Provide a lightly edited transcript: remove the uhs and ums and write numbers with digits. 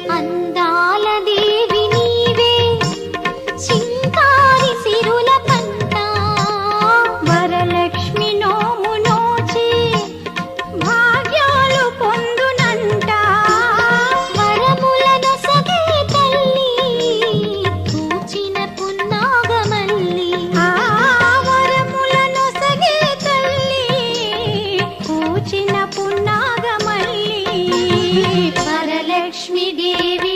అందాల దేవి నీవే చింకారి సిరుల పంట వరలక్ష్మి నోము నోచి భాగ్యాలు పొందునంట వరములను సగే తల్లి పూచిన పున్నాగమల్లి వరములను సగే తల్లి పూచిన పున్నాగమల్లి వరలక్ష్మి దేవి